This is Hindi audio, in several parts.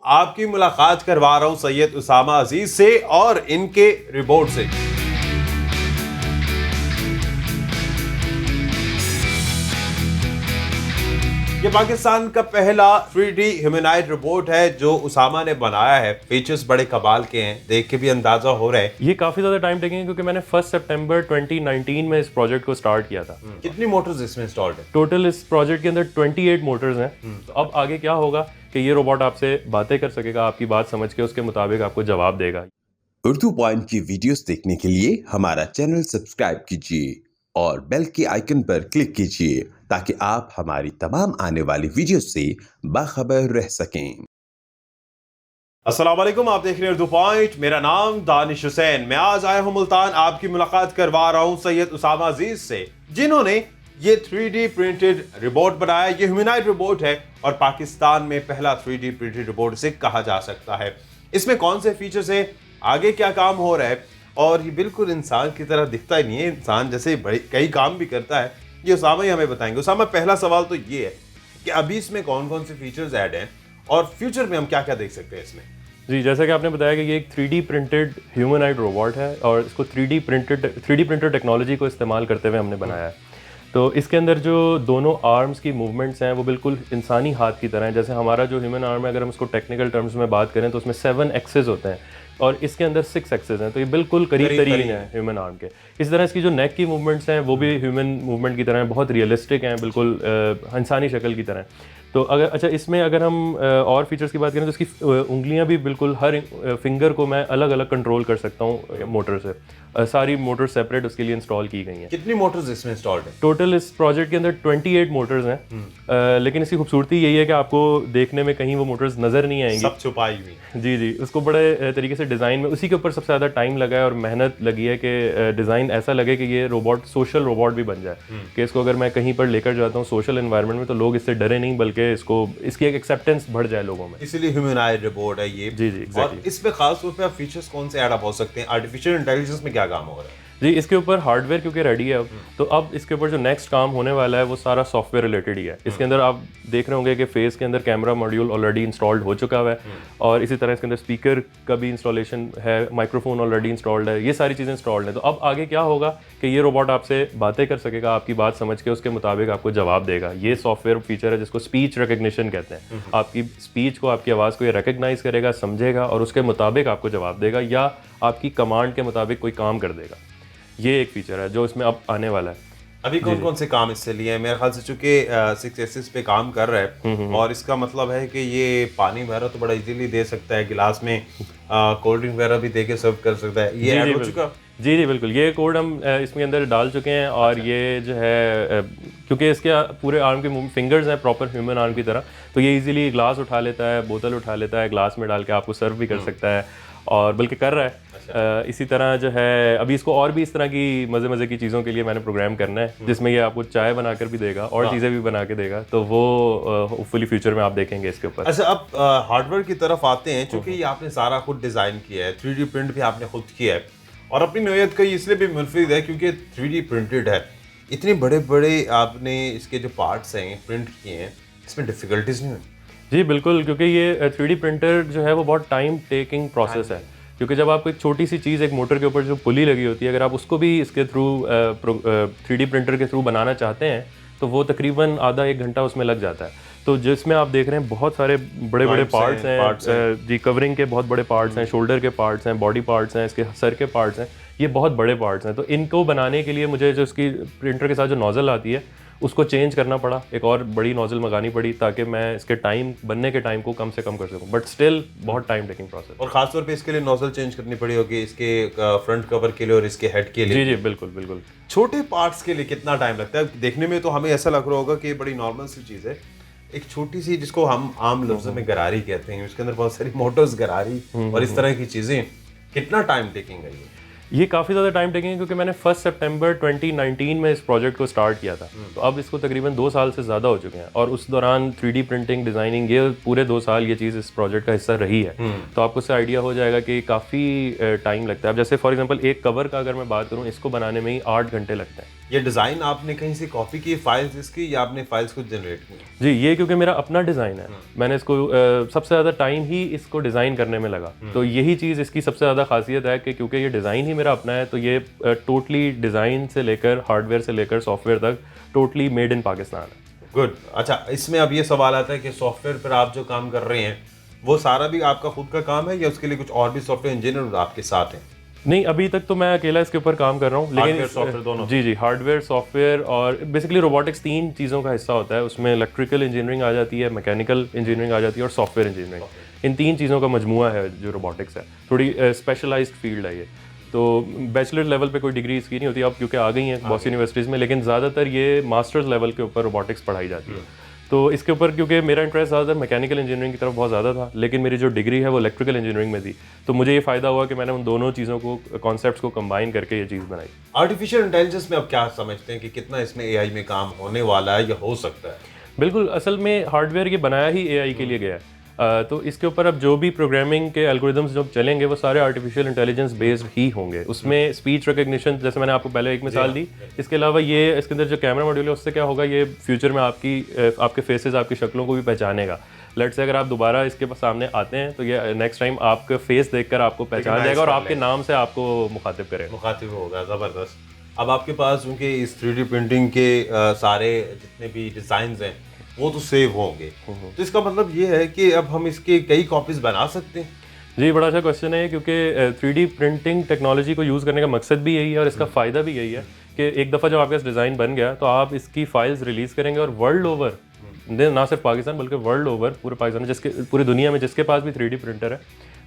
आपकी मुलाकात करवा रहा हूं सैयद उसामा अजीज से और इनके रिपोर्ट से। ये पाकिस्तान का पहला 3D ह्यूमनॉइड रोबोट है जो उसामा ने बनाया है। फीचर्स बड़े कमाल के हैं, देख के भी अंदाजा हो रहा है। ये काफ़ी ज़्यादा टाइम टेकिंग है क्योंकि मैंने 1 सितंबर 2019 में इस प्रोजेक्ट को स्टार्ट किया था। कितनी मोटर्स इसमें इंस्टॉल्ड है? टोटल इस प्रोजेक्ट के अंदर 28 मोटर्स हैं। तो अब आगे क्या होगा कि ये रोबोट आपसे बातें कर सकेगा, आपकी बात समझ के उसके मुताबिक आपको जवाब देगा। उर्दू पॉइंट की वीडियोस देखने के लिए हमारा चैनल सब्सक्राइब कीजिए और बेल के आइकन पर क्लिक कीजिए ताकि आप हमारी तमाम आने वाली वीडियोस से बाखबर रह सकें। अस्सलाम वालेकुम, आप देख रहे हैं उर्दू पॉइंट। मेरा नाम दानिश हुसैन। मैं आज आया हूं मुल्तान, आपकी मुलाकात करवा रहा हूं सैयद उसामा अजीज से, जिन्होंने ये 3D प्रिंटेड रोबोट बनाया। ये ह्यूमनॉइड रोबोट है और पाकिस्तान में पहला 3D प्रिंटेड रोबोट इसे कहा जा सकता है। इसमें कौन से फीचर्स हैं, आगे क्या काम हो रहा है, और ये बिल्कुल इंसान की तरह दिखता ही नहीं है, इंसान जैसे बड़े कई काम भी करता है, ये उसामा ही हमें बताएंगे। उसामा, पहला सवाल तो ये है कि अभी इसमें कौन कौन से फीचर्स ऐड हैं और फ्यूचर में हम क्या क्या देख सकते हैं इसमें? जी, जैसा कि आपने बताया कि ये एक 3D प्रिंटेड ह्यूमनॉइड रोबोट है और इसको 3D प्रिंटेड टेक्नोलॉजी को इस्तेमाल करते हुए हमने बनाया है। तो इसके अंदर जो दोनों आर्म्स की मूवमेंट्स हैं वो बिल्कुल इंसानी हाथ की तरह हैं। जैसे हमारा जो ह्यूमन आर्म है, अगर हम उसको टेक्निकल टर्म्स में बात करें तो उसमें 7 एक्सेस होते हैं और इसके अंदर 6 एक्सेस हैं। तो ये बिल्कुल करीब तरीन है ह्यूमन आर्म के। इस तरह इसकी जो नेक की मूवमेंट्स हैं वो भी ह्यूमन मूवमेंट की तरह हैं, बहुत रियलिस्टिक हैं, बिल्कुल इंसानी शक्ल की तरह हैं। तो अगर इसमें अगर हम और फीचर्स की बात करें तो इसकी उंगलियां भी बिल्कुल हर फिंगर को मैं अलग अलग कंट्रोल कर सकता हूँ मोटर से। सारी मोटर सेपरेट उसके लिए इंस्टॉल की गई हैं। कितनी मोटर्स इसमें इंस्टॉल्ड है? टोटल इस प्रोजेक्ट के अंदर 28 मोटर्स हैं। लेकिन इसकी खूबसूरती यही है कि आपको देखने में कहीं वो मोटर्स नज़र नहीं आएंगी, सब छुपाई हुई। जी, उसको बड़े तरीके से डिज़ाइन में उसी के ऊपर सबसे ज़्यादा टाइम लगा है और मेहनत लगी है कि डिज़ाइन ऐसा लगे कि ये रोबोट सोशल रोबोट भी बन जाए। कि इसको अगर मैं कहीं पर लेकर जाता हूँ सोशल एनवायरनमेंट में तो लोग इससे डरे नहीं, बल्कि इसकी एक एक्सेप्टेंस बढ़ जाए लोगों में। इसीलिए ह्यूमनॉइड रोबोट है ये। जी, एग्जैक्टली। और इसमें खास तौर पे फीचर्स कौन से ऐड अप हो सकते हैं? आर्टिफिशियल इंटेलिजेंस में क्या काम हो रहा है? जी, इसके ऊपर हार्डवेयर क्योंकि रेडी है अब, तो अब इसके ऊपर जो नेक्स्ट काम होने वाला है वो सारा सॉफ्टवेयर रिलेटेड ही है। इसके अंदर आप देख रहे होंगे कि फेस के अंदर कैमरा मॉड्यूल ऑलरेडी इंस्टॉल्ड हो चुका हुआ है और इसी तरह इसके अंदर स्पीकर का भी इंस्टॉलेशन है, माइक्रोफोन ऑलरेडी इंस्टॉल्ड है, ये सारी चीज़ें इंस्टॉल्ड हैं। तो अब आगे क्या होगा कि ये रोबोट आपसे बातें कर सकेगा, आपकी बात समझ के उसके मुताबिक आपको जवाब देगा। ये सॉफ्टवेयर फीचर है जिसको स्पीच रिकग्निशन कहते हैं। आपकी स्पीच को, आपकी आवाज़ को ये रिकग्नाइज करेगा, समझेगा और उसके मुताबिक आपको जवाब देगा या आपकी कमांड के मुताबिक कोई काम कर देगा। ये एक फीचर है जो इसमें अब आने वाला है। अभी कौन कौन से काम इससे लिए हैं? मेरे ख्याल से चूंकि 6 एक्सिस पे काम कर रहा है और इसका मतलब है कि ये पानी वगैरह तो बड़ा इजीली दे सकता है, गिलास में कोल्ड ड्रिंक वगैरह भी दे के सर्व कर सकता है। ये ऐड हो चुका? जी, बिल्कुल। ये कोड हम इसमें अंदर डाल चुके हैं और ये जो है क्योंकि इसके पूरे आर्म के फिंगर्स हैं प्रॉपर ह्यूमन आर्म की तरह, तो ये इजीली ग्लास उठा लेता है, बोतल उठा लेता है, ग्लास में डाल के आपको सर्व भी कर सकता है और बल्कि कर रहा है। इसी तरह जो है अभी इसको और भी इस तरह की मज़े की चीज़ों के लिए मैंने प्रोग्राम करना है जिसमें ये आपको चाय बनाकर भी देगा और चीज़ें भी बना के देगा। तो वो होपफुली फ्यूचर में आप देखेंगे इसके ऊपर। अच्छा, अब हार्डवेयर की तरफ आते हैं। चूंकि ये आपने सारा खुद डिज़ाइन किया है, 3D प्रिंट भी आपने खुद किया है और अपनी नोयत का इसलिए भी मुनफरिद है क्योंकि 3D प्रिंटेड है। इतने बड़े बड़े आपने इसके जो पार्ट्स हैं प्रिंट किए हैं, इसमें डिफ़िकल्टीज नहीं हुई? जी बिल्कुल, क्योंकि ये 3D प्रिंटर जो है वो बहुत टाइम टेकिंग प्रोसेस है। क्योंकि जब आप एक छोटी सी चीज़, एक मोटर के ऊपर जो पुली लगी होती है, अगर आप उसको भी इसके थ्रू 3D प्रिंटर के थ्रू बनाना चाहते हैं तो वो तकरीबन आधा 1 घंटा उसमें लग जाता है। तो जिसमें आप देख रहे हैं बहुत सारे बड़े बड़े पार्ट्स हैं। जी, कवरिंग के बहुत बड़े पार्ट्स हैं, शोल्डर के पार्ट्स हैं, बॉडी पार्ट्स हैं, इसके सर के पार्ट्स हैं, ये बहुत बड़े पार्ट्स हैं। तो इनको बनाने के लिए मुझे जो इसकी प्रिंटर के साथ जो नोज़ल आती है उसको चेंज करना पड़ा, एक और बड़ी नोज़ल मंगानी पड़ी ताकि मैं इसके टाइम बनने के टाइम को कम से कम कर सकूं, बट स्टिल बहुत टाइम टेकिंग प्रोसेस। और खासतौर पे इसके लिए नोज़ल चेंज करनी पड़ी होगी, इसके फ्रंट कवर के लिए और इसके हेड के लिए। जी, बिल्कुल। छोटे पार्ट्स के लिए कितना टाइम लगता है? देखने में तो हमें ऐसा लग रहा होगा कि बड़ी नॉर्मल सी चीज़ है, एक छोटी सी जिसको हम आम लफ्ज़ों में गरारी कहते हैं, उसके अंदर बहुत सारी मोटर्स, गरारी और इस तरह की चीज़ें, कितना टाइम टेकिंग है ये? ये काफ़ी ज़्यादा टाइम टेकिंग क्योंकि मैंने 1 सितंबर 2019 में इस प्रोजेक्ट को स्टार्ट किया था। तो अब इसको तकरीबन 2 साल से ज़्यादा हो चुके हैं और उस दौरान 3D प्रिंटिंग, डिज़ाइनिंग, ये पूरे 2 साल ये चीज़ इस प्रोजेक्ट का हिस्सा रही है। तो आपको उससे आइडिया हो जाएगा कि काफ़ी टाइम लगता है। अब जैसे फॉर एग्जांपल एक कवर का अगर मैं बात करूँ, इसको बनाने में ही 8 घंटे लगते हैं। ये डिज़ाइन आपने कहीं से कॉपी की फाइल्स इसकी, या आपने फाइल्स को जनरेट की? जी, ये क्योंकि मेरा अपना डिज़ाइन है, मैंने इसको सबसे ज़्यादा टाइम ही इसको डिज़ाइन करने में लगा। तो यही चीज़ इसकी सबसे ज़्यादा खासियत है कि क्योंकि ये डिज़ाइन ही मेरा अपना है, तो ये टोटली डिज़ाइन से लेकर हार्डवेयर से लेकर सॉफ्टवेयर तक टोटली मेड इन पाकिस्तान है। गुड। अच्छा, इसमें अब ये सवाल आता है कि सॉफ्टवेयर पर आप जो काम कर रहे हैं वो सारा भी आपका खुद का काम है, या उसके लिए कुछ और भी सॉफ्टवेयर इंजीनियर आपके साथ हैं? नहीं, अभी तक तो मैं अकेला इसके ऊपर काम कर रहा हूँ, हार्डवेयर सॉफ्टवेयर दोनों? जी, हार्डवेयर सॉफ्टवेयर और बेसिकली रोबोटिक्स 3 चीज़ों का हिस्सा होता है। उसमें इलेक्ट्रिकल इंजीनियरिंग आ जाती है, मैकेनिकल इंजीनियरिंग आ जाती है और सॉफ्टवेयर इंजीनियरिंग। इन 3 चीज़ों का मजमूआ है जो रोबोटिक्स है। थोड़ी स्पेशलाइज्ड फील्ड है ये। तो बैचलर लेवल पे कोई डिग्री इसकी नहीं होती अब, क्योंकि आ गई हैं बहुत यूनिवर्सिटीज़ में, लेकिन ज़्यादातर ये मास्टर्स लेवल के ऊपर रोबोटिक्स पढ़ाई जाती है। तो इसके ऊपर क्योंकि मेरा इंटरेस्ट ज़्यादातर मैकेनिकल इंजीनियरिंग की तरफ बहुत ज़्यादा था, लेकिन मेरी जो डिग्री है वो इलेक्ट्रिकल इंजीनियरिंग में थी, तो मुझे ये फ़ायदा हुआ कि मैंने उन दोनों चीज़ों को, कॉन्सेप्ट्स को कंबाइन करके ये चीज़ बनाई। आर्टिफिशियल इंटेलिजेंस में अब क्या समझते हैं कि कितना इसमें एआई में काम होने वाला है या हो सकता है? बिल्कुल, असल में हार्डवेयर ये बनाया ही एआई के लिए गया है। तो इसके ऊपर अब जो भी प्रोग्रामिंग के एल्गोरिदम्स जो चलेंगे वो सारे आर्टिफिशियल इंटेलिजेंस बेस्ड ही होंगे। उसमें स्पीच रिकग्निशन, जैसे मैंने आपको पहले एक मिसाल दी, इसके अलावा ये इसके अंदर जो कैमरा मॉड्यूल है उससे क्या होगा, ये फ्यूचर में आपके फेसेस, आपकी शक्लों को भी पहचानेगा। लेट से अगर आप दोबारा इसके सामने आते हैं तो ये नेक्स्ट टाइम आपका फेस देखकर आपको पहचान जाएगा और आपके नाम से आपको मुखातिब करेगा। मुखातिब होगा, ज़बरदस्त। अब आपके पास क्योंकि इस 3D प्रिंटिंग के सारे जितने भी डिज़ाइंस हैं वो तो सेव होंगे, तो इसका मतलब ये है कि अब हम इसके कई कॉपीज बना सकते हैं? जी, बड़ा अच्छा क्वेश्चन है, क्योंकि 3D प्रिंटिंग टेक्नोलॉजी को यूज़ करने का मकसद भी यही है और इसका फ़ायदा भी यही है कि एक दफ़ा जब आपका डिज़ाइन बन गया तो आप इसकी फाइल्स रिलीज़ करेंगे और वर्ल्ड ओवर, ना सिर्फ पाकिस्तान बल्कि वर्ल्ड ओवर, पूरे पाकिस्तान जिसके पूरी दुनिया में जिसके पास भी 3D प्रिंटर है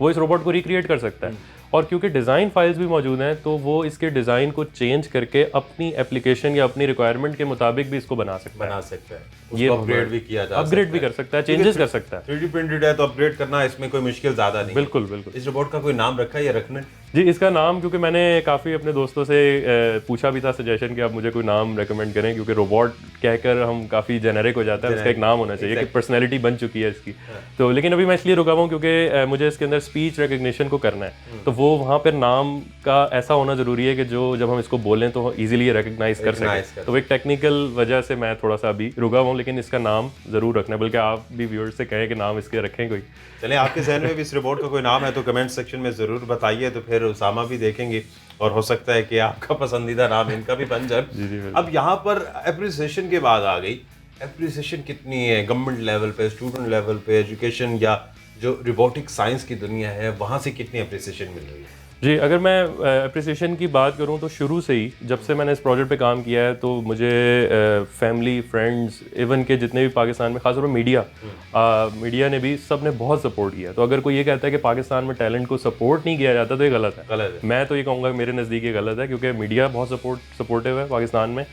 वो इस रोबोट को रिक्रिएट कर सकता है। और क्योंकि डिज़ाइन फाइल्स भी मौजूद हैं तो वो इसके डिज़ाइन को चेंज करके अपनी एप्लीकेशन या अपनी रिक्वायरमेंट के मुताबिक भी इसको बना सकता है। ये अपग्रेड भी किया जा अपग्रेड भी कर सकता है, चेंजेस कर सकता है। 3D प्रिंटेड है तो अपग्रेड करना इसमें कोई मुश्किल ज़्यादा नहीं। बिल्कुल बिल्कुल। इस रोबोट का कोई नाम रखा है या रखना है? जी, इसका नाम क्योंकि मैंने काफ़ी अपने दोस्तों से पूछा भी था सजेशन कि आप मुझे कोई नाम रेकमेंड करें, क्योंकि रोबोट कहकर हम काफ़ी जेनेरिक हो जाता है, उसका एक नाम होना चाहिए कि पर्सनैलिटी बन चुकी है इसकी। तो लेकिन अभी मैं इसलिए रुका हुआ हूँ क्योंकि मुझे इसके अंदर स्पीच रिकग्निशन को करना है, तो वो वहाँ पर नाम का ऐसा होना ज़रूरी है कि जो जब हम इसको बोलें तो ईजिली रिकग्नाइज कर सकें। तो एक टेक्निकल वजह से मैं थोड़ा सा अभी रुका हुआ हूँ, लेकिन इसका नाम ज़रूर रखना है, बल्कि आप भी व्यूअर्स से कहें कि नाम इसके रखें कोई। चलें, आपके जहन में भी इस रोबोट का कोई नाम है तो कमेंट सेक्शन में ज़रूर बताइए, तो फिर उसामा भी देखेंगे और हो सकता है कि आपका पसंदीदा नाम इनका भी बन जाए। अब यहाँ पर एप्रिसिएशन की बात आ गई। एप्रिसिएशन कितनी है गवर्नमेंट लेवल पे, स्टूडेंट लेवल पे, एजुकेशन या जो रोबोटिक साइंस की दुनिया है वहाँ से कितनी एप्रिसिएशन मिल रही है? जी, अगर मैं एप्रिसिएशन की बात करूं तो शुरू से ही जब से मैंने इस प्रोजेक्ट पे काम किया है तो मुझे फैमिली, फ्रेंड्स, इवन के जितने भी पाकिस्तान में खासतौर पर मीडिया ने भी, सब ने बहुत सपोर्ट किया। तो अगर कोई ये कहता है कि पाकिस्तान में टैलेंट को सपोर्ट नहीं किया जाता तो ये गलत है। मैं तो ये कहूँगा मेरे नज़दीक ये गलत है, क्योंकि मीडिया बहुत सपोर्टिव है पाकिस्तान में।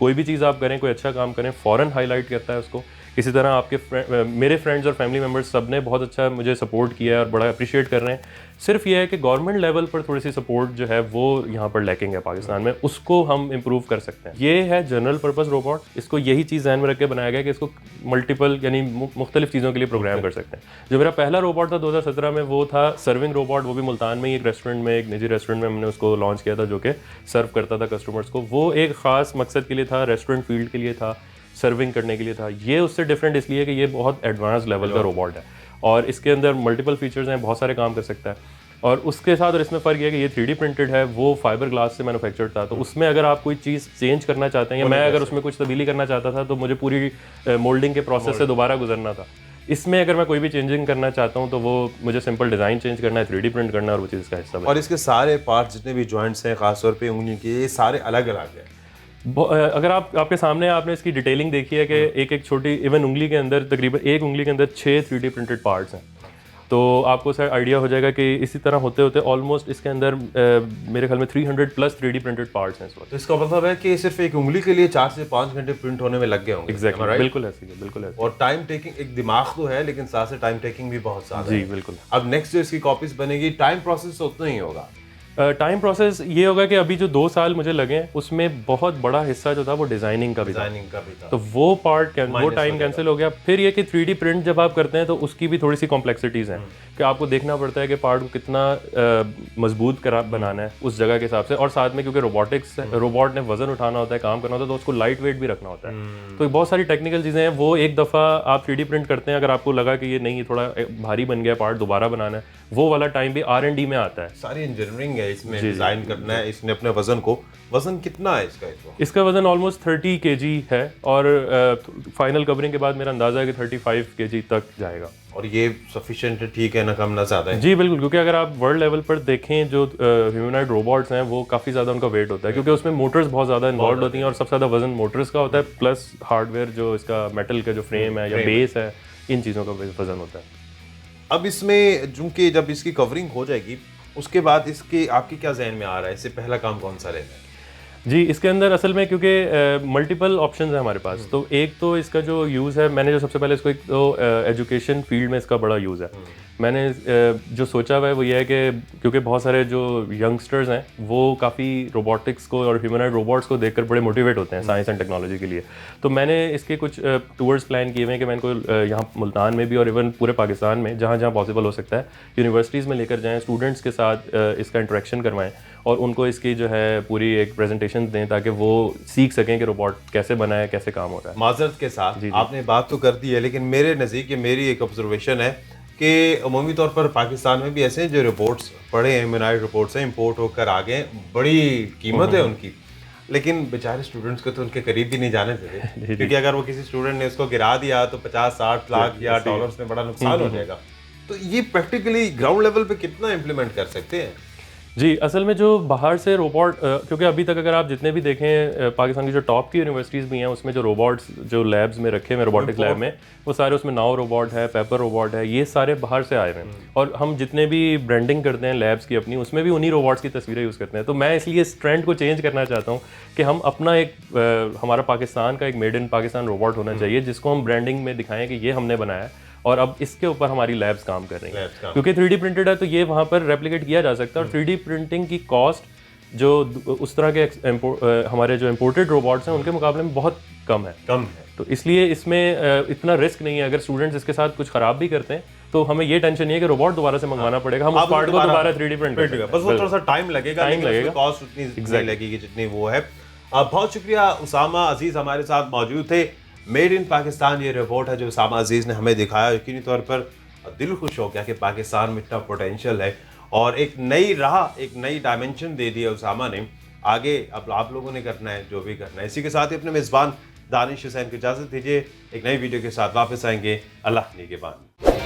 कोई भी चीज़ आप करें, कोई अच्छा काम करें, फ़ौरन हाईलाइट करता है उसको। इसी तरह मेरे फ्रेंड्स और फैमिली मेम्बर्स सब ने बहुत अच्छा मुझे सपोर्ट किया है और बड़ा अप्रिशिएट कर रहे हैं। सिर्फ ये है कि गवर्नमेंट लेवल पर थोड़ी सी सपोर्ट जो है वो यहाँ पर लैकिंग है पाकिस्तान में, उसको हम इम्प्रूव कर सकते हैं। ये है जनरल पर्पस रोबोट, इसको यही चीज़ ध्यान में रख के बनाया गया कि इसको मल्टीपल यानी मुख्तलिफ चीज़ों के लिए प्रोग्राम कर सकते हैं। जो मेरा पहला रोबोट था 2017 में, वो था सर्विंग रोबोट। वो भी मुल्तान में ही एक रेस्टोरेंट में, एक निजी रेस्टोरेंट में हमने उसको लॉन्च किया था, जो कि सर्व करता था कस्टमर्स को। वो एक ख़ास मकसद के लिए था, रेस्टोरेंट फील्ड के लिए था, सर्विंग करने के लिए था। ये उससे डिफरेंट इसलिए कि ये बहुत एडवांस लेवल का रोबोट है और इसके अंदर मल्टीपल फीचर्स हैं, बहुत सारे काम कर सकता है। और उसके साथ और इसमें फ़र्क है कि ये 3D प्रिंटेड है, वो फाइबर ग्लास से मैन्युफैक्चर्ड था। तो उसमें अगर आप कोई चीज़ चेंज करना चाहते हैं या मैं अगर उसमें कुछ तब्दीली करना चाहता था तो मुझे पूरी मोल्डिंग के प्रोसेस से दोबारा गुजरना था। इसमें अगर मैं कोई भी चेंजिंग करना चाहता हूँ तो वो मुझे सिंपल डिज़ाइन चेंज करना है, 3D प्रिंट करना है और वो चीज़ का हिस्सा है। और इसके सारे पार्ट्स जितने भी जॉइंट्स हैं, खासतौर पे उंगली के, ये सारे अलग अलग हैं। अगर आपके सामने आपने इसकी डिटेलिंग देखी है कि एक एक छोटी, इवन उंगली के अंदर तकरीबन एक उंगली के अंदर 6 3D प्रिंटेड पार्ट्स हैं, तो आपको सर आइडिया हो जाएगा कि इसी तरह होते होते ऑलमोस्ट इसके अंदर मेरे ख्याल में 300+ 3D प्रिंटेड पार्ट्स हैं इस वक्त। तो इसका मतलब है कि सिर्फ एक उंगली के लिए 4 से 5 घंटे प्रिंट होने में लग गए होंगे। एग्जैक्टली, बिल्कुल ऐसे ही, बिल्कुल ऐसे। और टाइम टेकिंग, एक दिमाग तो है लेकिन साथ से टाइम टेकिंग भी बहुत ज़्यादा है। जी बिल्कुल। अब नेक्स्ट जो इसकी कॉपीज बनेगी, टाइम प्रोसेस तो उतना ही होगा। टाइम प्रोसेस ये होगा कि अभी जो 2 साल मुझे लगे हैं उसमें बहुत बड़ा हिस्सा जो था वो डिज़ाइनिंग का भी था, तो वो पार्ट वो टाइम कैंसिल हो गया। फिर ये कि 3D प्रिंट जब आप करते हैं तो उसकी भी थोड़ी सी कॉम्प्लेक्सिटीज़ हैं कि आपको देखना पड़ता है कि पार्ट को कितना मजबूत करा बनाना है उस जगह के हिसाब से, और साथ में क्योंकि रोबोट ने वजन उठाना होता है, काम करना होता है, तो उसको लाइट वेट भी रखना होता है। तो बहुत सारी टेक्निकल चीज़ें हैं। वो एक दफ़ा आप 3D प्रिंट करते हैं, अगर आपको लगा कि ये नहीं, ये थोड़ा भारी बन गया पार्ट, दोबारा बनाना है, वो वाला टाइम भी R&D में आता है। सारी इंजीनियरिंग है इसमें, डिजाइन करना है इसने अपने वजन कितना है इसका वजन ऑलमोस्ट 30 kg है, और फाइनल कवरिंग के बाद मेरा अंदाजा है कि 35 kg तक जाएगा। और ये सफिशिएंट है, ठीक है ना, कम ना ज़्यादा है? जी बिल्कुल, क्योंकि अगर आप वर्ल्ड लेवल पर देखें जो ह्यूमनॉइड रोबोट्स हैं वो काफ़ी ज़्यादा उनका वेट होता है, क्योंकि उसमें मोटर्स बहुत ज़्यादा इन्वॉल्व होती हैं, और सबसे ज़्यादा वजन मोटर्स का होता है, प्लस हार्डवेयर जो इसका मेटल का जो फ्रेम है या बेस है, इन चीज़ों का वजन होता है। अब इसमें चूंकि जब इसकी कवरिंग हो जाएगी उसके बाद इसके आपके क्या जहन में आ रहा है, इससे पहला काम कौन सा रहता है? जी, इसके अंदर असल में क्योंकि मल्टीपल ऑप्शंस हैं हमारे पास, तो एक तो इसका जो यूज़ है, मैंने जो सबसे पहले इसको एक तो एजुकेशन फील्ड में इसका बड़ा यूज़ है। मैंने जो सोचा हुआ है वो ये है कि क्योंकि बहुत सारे जो यंगस्टर्स हैं वो काफ़ी रोबोटिक्स को और ह्यूमनॉइड रोबोट्स को देखकर बड़े मोटिवेट होते हैं साइंस एंड टेक्नोलॉजी के लिए, तो मैंने इसके कुछ टूर्स प्लान किए हुए हैं कि मैं इनको यहाँ मुल्तान में भी और इवन पूरे पाकिस्तान में जहाँ जहाँ पॉसिबल हो सकता है यूनिवर्सिटीज़ में लेकर जाएँ, स्टूडेंट्स के साथ इसका इंटरेक्शन करवाएँ और उनको इसकी जो है पूरी एक प्रेजेंटेशन दें ताकि वो सीख सकें कि रोबोट कैसे बना है, कैसे काम हो रहा है। माजरत के साथ आपने बात तो कर दी है, लेकिन मेरे नज़दीक मेरी एक ऑब्जर्वेशन है कि अमूमी तौर पर पाकिस्तान में भी ऐसे हैं जो रिपोर्ट्स पढ़े हैं, ह्यूमनॉइड रिपोर्ट्स हैं, इंपोर्ट होकर आ गए, बड़ी कीमत है उनकी, लेकिन बेचारे स्टूडेंट्स को तो उनके करीब भी नहीं जाने देते, क्योंकि अगर वो किसी स्टूडेंट ने उसको गिरा दिया तो 50-60 लाख या डॉलर्स में बड़ा नुकसान हो जाएगा। तो ये प्रैक्टिकली ग्राउंड लेवल पे कितना इम्प्लीमेंट कर सकते हैं? जी, असल में जो बाहर से रोबोट, क्योंकि अभी तक अगर आप जितने भी देखें पाकिस्तान की जो टॉप की यूनिवर्सिटीज़ भी हैं उसमें जो रोबोट्स जो लैब्स में रखे हुए रोबोटिक लैब में, वो सारे उसमें नाउ रोबोट है, पेपर रोबोट है, ये सारे बाहर से आए हुए हैं। और हम जितने भी ब्रांडिंग करते हैं लैब्स की अपनी, उसमें भी उन्हीं रोबोट्स की तस्वीरें यूज़ करते हैं। तो मैं इसलिए इस ट्रेंड को चेंज करना चाहता हूँ कि हम अपना एक हमारा पाकिस्तान का एक मेड इन पाकिस्तान रोबोट होना चाहिए, जिसको हम ब्रांडिंग में दिखाएं कि ये हमने बनाया है, और अब इसके ऊपर हमारी लैब्स काम कर रही हैं। क्योंकि 3D प्रिंटेड है तो ये वहाँ पर रेप्लिकेट किया जा सकता है, और 3D प्रिंटिंग की कॉस्ट जो उस तरह के हमारे जो इम्पोर्टेड रोबोट्स हैं उनके मुकाबले में बहुत कम है। तो इसलिए इसमें इतना रिस्क नहीं है। अगर स्टूडेंट्स इसके साथ कुछ ख़राब भी करते हैं तो हमें ये टेंशन नहीं है कि रोबोट दोबारा से मंगवाना पड़ेगा, हम उस पार्ट को दोबारा 3D प्रिंट करेंगे, बस वो थोड़ा सा टाइम लगेगा, कॉस्ट उतनी लगेगी जितनी वो है। बहुत शुक्रिया, उसामा अजीज़ हमारे साथ मौजूद थे। मेड इन पाकिस्तान ये रिपोर्ट है जो उसामा अजीज़ ने हमें दिखाया। यकीनी तौर पर दिल खुश हो गया कि पाकिस्तान में इतना पोटेंशियल है, और एक नई राह, एक नई डायमेंशन दे दी है उसामा ने। आगे अब आप लोगों ने करना है जो भी करना है। इसी के साथ ही अपने मेज़बान दानिश हुसैन को इजाज़त दीजिए। एक नई वीडियो के साथ वापस आएंगे। अल्लाह निगहबान।